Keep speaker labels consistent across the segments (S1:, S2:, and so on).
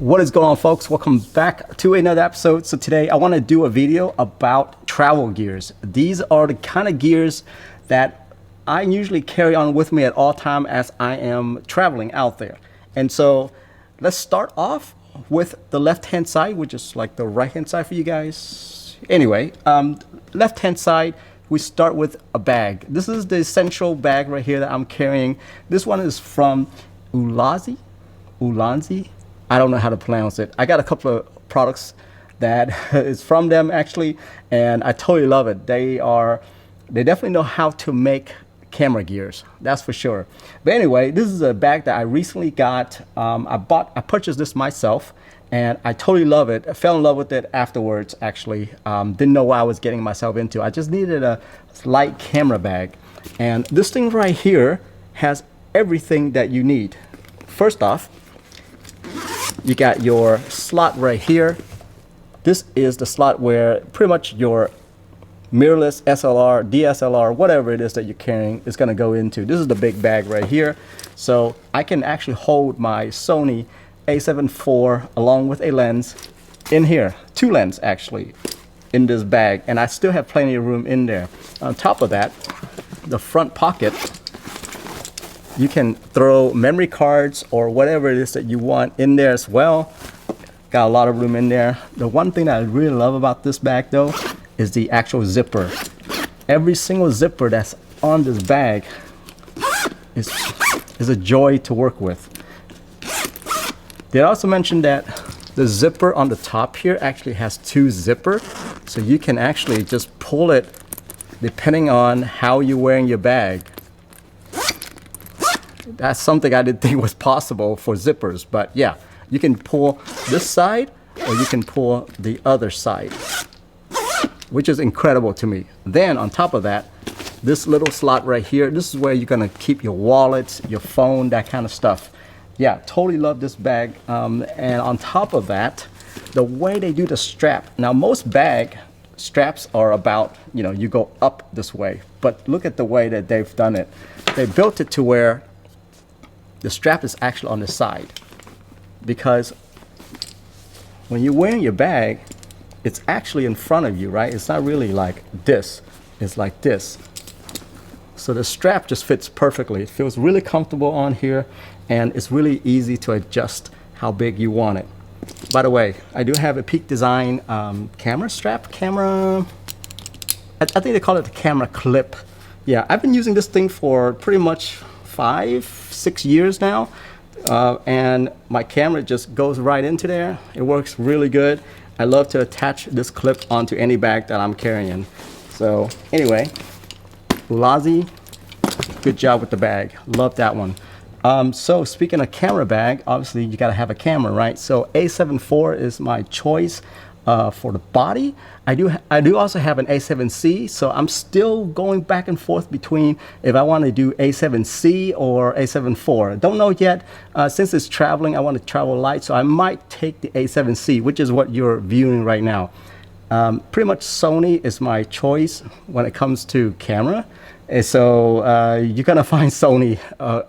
S1: What is going on, folks? Welcome back to another episode. So today I want to do a video about travel gears. These are the kind of gears that I usually carry on with me at all time as I am traveling out there. And so let's start off with the left hand side, which is like the right hand side for you guys. Anyway, left hand side, we start with a bag. This is the essential bag right here that I'm carrying. This one is from ULANZI. I don't know how to pronounce it. I got a couple of products that is from them actually, and I totally love it. They definitely know how to make camera gears, that's for sure. But anyway, this is a bag that I recently got. I purchased this myself, and I totally love it. I fell in love with it afterwards actually. Didn't know what I was getting myself into. I just needed a light camera bag, and this thing right here has everything that you need. First off, you got your slot right here. This is the slot where pretty much your mirrorless SLR, DSLR, whatever it is that you're carrying is going to go into. This is the big bag right here. So I can actually hold my Sony a7 IV along with a lens in here. Two lenses actually in this bag, and I still have plenty of room in there. On top of that, the front pocket, you can throw memory cards or whatever it is that you want in there as well. Got a lot of room in there. The one thing that I really love about this bag though is the actual zipper. Every single zipper that's on this bag is a joy to work with. They also mentioned that the zipper on the top here actually has two zippers, so you can actually just pull it depending on how you're wearing your bag. That's something I didn't think was possible for zippers, but yeah, you can pull this side or you can pull the other side, which is incredible to me. Then on top of that, this little slot right here, this is where you're gonna keep your wallets, your phone, that kind of stuff. Yeah, totally love this bag. And on top of that, the way they do the strap. Now most bag straps are about, you go up this way, but look at the way that they've done it. They built it to where the strap is actually on the side, because when you're wearing your bag, it's actually in front of you, right? It's not really like this, it's like this. So the strap just fits perfectly. It feels really comfortable on here, and it's really easy to adjust how big you want it. By the way, I do have a Peak Design camera strap, I think they call it the camera clip. Yeah, I've been using this thing for pretty much 5-6 years now, and my camera just goes right into there. It works really good. I love to attach this clip onto any bag that I'm carrying. So anyway, ULANZI, good job with the bag. Love that one. So speaking of camera bag, obviously you gotta have a camera, right? So a7 IV is my choice for the body. I do also have an A7C, so I'm still going back and forth between if I want to do A7C or A7 IV. Don't know yet. Since it's traveling, I want to travel light, so I might take the A7C, which is what you're viewing right now. Pretty much Sony is my choice when it comes to camera. And so you're gonna find Sony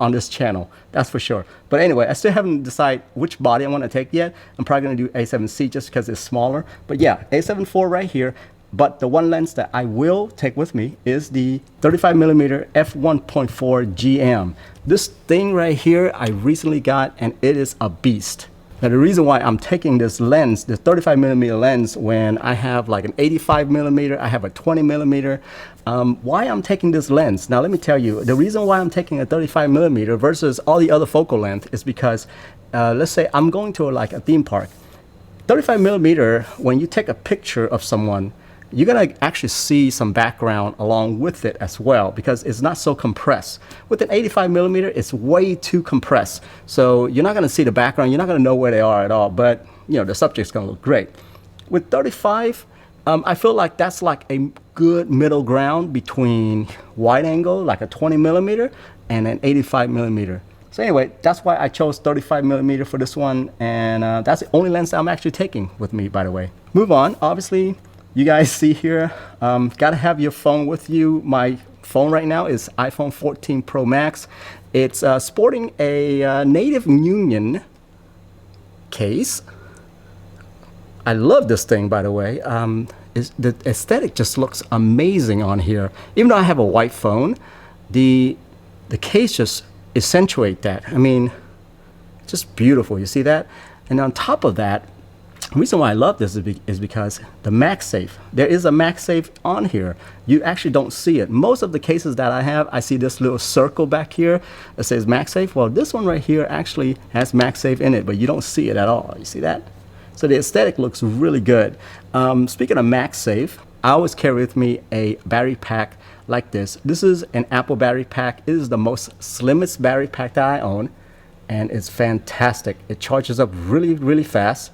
S1: on this channel, that's for sure. But anyway, I still haven't decided which body I want to take yet. I'm probably gonna do A7C just because it's smaller. But yeah, A7 IV right here. But the one lens that I will take with me is the 35mm f1.4 GM. This thing right here I recently got, and it is a beast. Now the reason why I'm taking this lens, the 35mm lens, when I have like an 85mm, I have a 20mm, why I'm taking this lens? Now let me tell you, the reason why I'm taking a 35mm versus all the other focal length is because, let's say I'm going to like a theme park. 35mm, when you take a picture of someone, you're gonna actually see some background along with it as well, because it's not so compressed. With an 85mm, it's way too compressed. So you're not gonna see the background, you're not gonna know where they are at all, but the subject's gonna look great. With 35, I feel like that's like a good middle ground between wide angle, like a 20mm, and an 85mm. So anyway, that's why I chose 35mm for this one, and that's the only lens that I'm actually taking with me, by the way. Move on, obviously, you guys see here, gotta have your phone with you. My phone right now is iPhone 14 Pro Max. It's sporting a native Union case. I love this thing, by the way. The aesthetic just looks amazing on here. Even though I have a white phone, the case just accentuate that. I mean, just beautiful. You see that? And on top of that, the reason why I love this is because the MagSafe. There is a MagSafe on here. You actually don't see it. Most of the cases that I have, I see this little circle back here that says MagSafe. Well, this one right here actually has MagSafe in it, but you don't see it at all. You see that? So the aesthetic looks really good. Speaking of MagSafe, I always carry with me a battery pack like this. This is an Apple battery pack. It is the most slimmest battery pack that I own, and it's fantastic. It charges up really, really fast,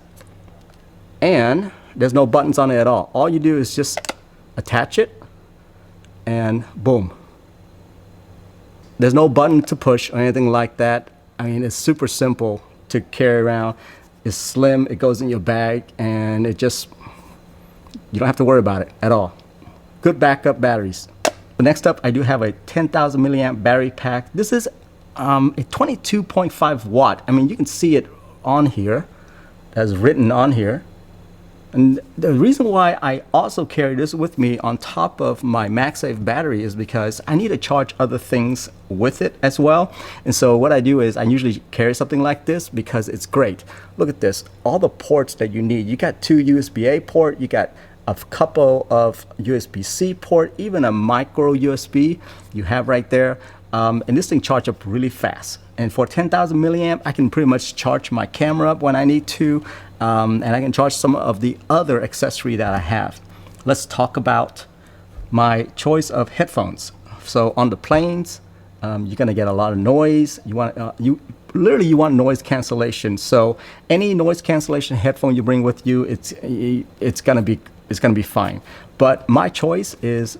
S1: and there's no buttons on it at all. All you do is just attach it, and boom. There's no button to push or anything like that. I mean, it's super simple to carry around. It's slim, it goes in your bag, and it just, you don't have to worry about it at all. Good backup batteries. Next up, I do have a 10,000 milliamp battery pack. This is a 22.5 watt. I mean, you can see it on here, as written on here. And the reason why I also carry this with me on top of my MagSafe battery is because I need to charge other things with it as well. And so what I do is I usually carry something like this because it's great. Look at this, all the ports that you need. You got 2 USB-A port, you got a couple of USB-C port, even a micro USB you have right there. And this thing charges up really fast. And for 10,000 milliamp, I can pretty much charge my camera up when I need to. And I can charge some of the other accessory that I have. Let's talk about my choice of headphones. So on the planes, you're gonna get a lot of noise. You want noise cancellation. So any noise cancellation headphone you bring with you, it's gonna be fine. But my choice is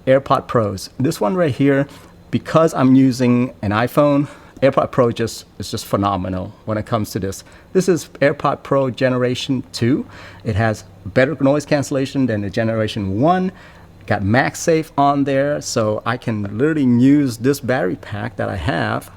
S1: AirPods Pros. This one right here, because I'm using an iPhone, AirPods Pro is just phenomenal when it comes to this. This is AirPods Pro Generation 2. It has better noise cancellation than the Generation 1. Got MagSafe on there, so I can literally use this battery pack that I have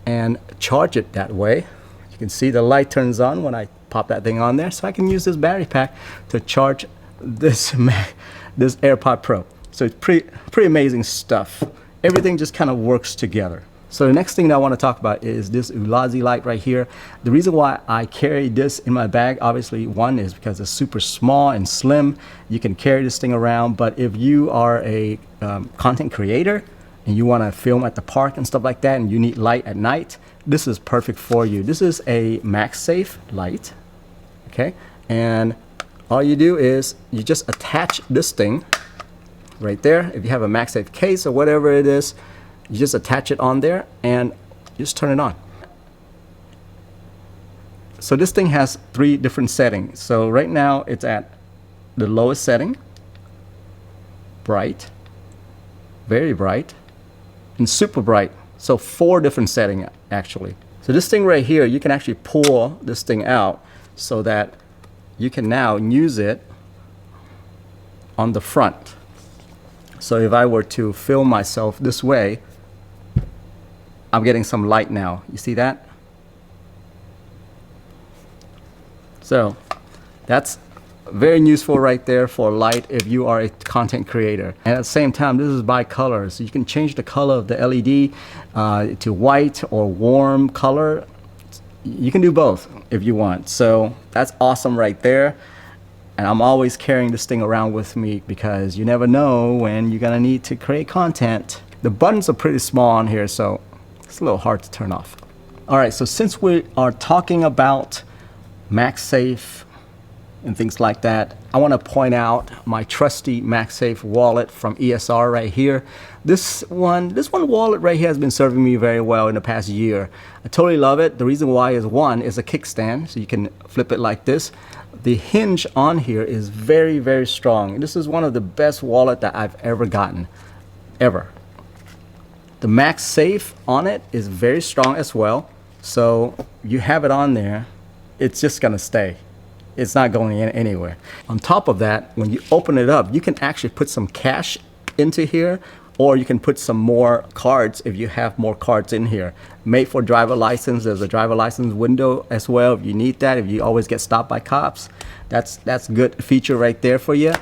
S1: and charge it that way. You can see the light turns on when I pop that thing on there, so I can use this battery pack to charge this AirPods Pro. So it's pretty amazing stuff. Everything just kind of works together. So the next thing that I want to talk about is this ULANZI light right here. The reason why I carry this in my bag, obviously, one is because it's super small and slim. You can carry this thing around, but if you are a content creator and you want to film at the park and stuff like that, and you need light at night, this is perfect for you. This is a MagSafe light, okay? And all you do is you just attach this thing right there. If you have a MagSafe case or whatever it is, you just attach it on there and you just turn it on. So this thing has 3 different settings. So right now it's at the lowest setting, bright, very bright, and super bright. So 4 different settings actually. So this thing right here, you can actually pull this thing out so that you can now use it on the front. So if I were to film myself this way, I'm getting some light now. You see that? So that's very useful right there for light if you are a content creator. And at the same time, this is by color. So you can change the color of the LED to white or warm color. You can do both if you want. So that's awesome right there. And I'm always carrying this thing around with me because you never know when you're gonna need to create content. The buttons are pretty small on here, so it's a little hard to turn off. All right, so since we are talking about MagSafe and things like that, I want to point out my trusty MagSafe wallet from ESR right here. This one wallet right here has been serving me very well in the past year. I totally love it. The reason why is, one, is a kickstand, so you can flip it like this. The hinge on here is very, very strong. This is one of the best wallet that I've ever gotten, ever. The MagSafe on it is very strong as well. So you have it on there, it's just gonna stay. It's not going in anywhere. On top of that, when you open it up, you can actually put some cash into here, or you can put some more cards if you have more cards in here. Made for driver license. There's a driver license window as well if you need that, if you always get stopped by cops. That's a good feature right there for you.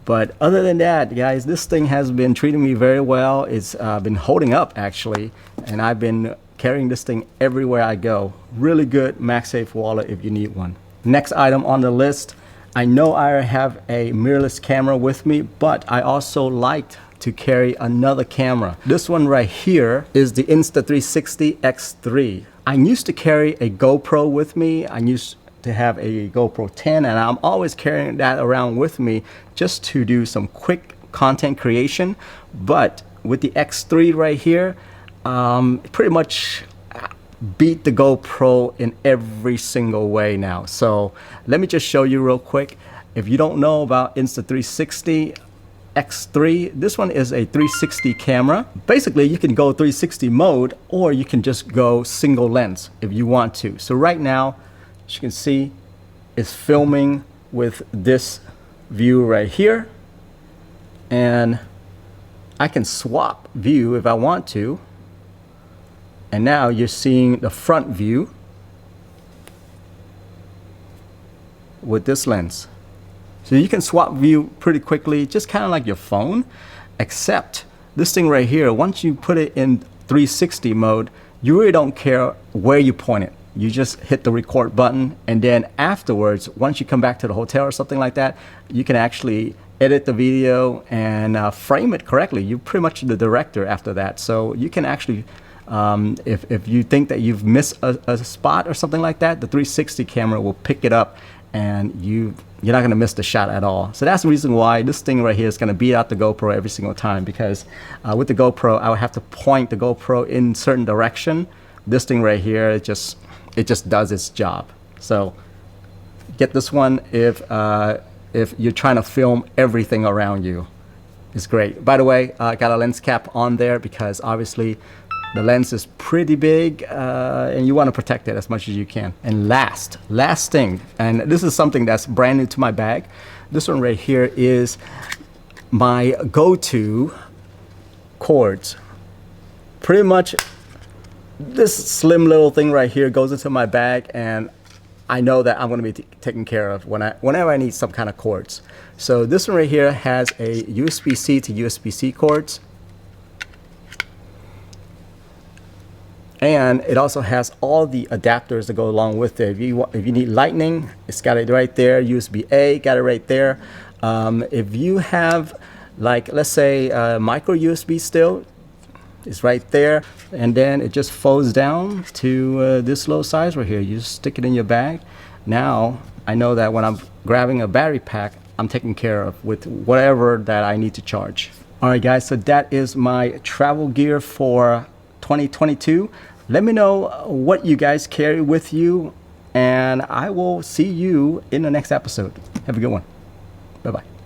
S1: But other than that, guys, this thing has been treating me very well. It's been holding up actually, and I've been carrying this thing everywhere I go. Really good MagSafe wallet if you need one. Next item on the list, I know I have a mirrorless camera with me, but I also liked to carry another camera. This one right here is the Insta360 X3. I used to carry a GoPro with me. I used to have a GoPro 10, and I'm always carrying that around with me just to do some quick content creation. But with the X3 right here, pretty much beat the GoPro in every single way now. So let me just show you real quick. If you don't know about Insta360 X3, this one is a 360 camera. Basically, you can go 360 mode, or you can just go single lens if you want to. So right now, as you can see, it's filming with this view right here, and I can swap view if I want to. And now you're seeing the front view with this lens. So you can swap view pretty quickly, just kind of like your phone, except this thing right here, once you put it in 360 mode, you really don't care where you point it. You just hit the record button, and then afterwards, once you come back to the hotel or something like that, you can actually edit the video and frame it correctly. You're pretty much the director after that. So you can actually, if you think that you've missed a spot or something like that, the 360 camera will pick it up, and you're not gonna miss the shot at all. So that's the reason why this thing right here is gonna beat out the GoPro every single time, because with the GoPro, I would have to point the GoPro in certain direction. This thing right here, it just does its job. So get this one if you're trying to film everything around you. It's great. By the way, I got a lens cap on there because obviously the lens is pretty big, and you want to protect it as much as you can. And last thing, and this is something that's brand new to my bag. This one right here is my go-to cords. Pretty much this slim little thing right here goes into my bag, and I know that I'm going to be taken care of whenever I need some kind of cords. So this one right here has a USB-C to USB-C cords. And it also has all the adapters that go along with it. If you need lightning, it's got it right there. USB-A, got it right there. If you have, like, let's say micro USB still, it's right there. And then it just folds down to this little size right here. You just stick it in your bag. Now I know that when I'm grabbing a battery pack, I'm taken care of with whatever that I need to charge. All right, guys, so that is my travel gear for 2022. Let me know what you guys carry with you, and I will see you in the next episode. Have a good one. Bye-bye.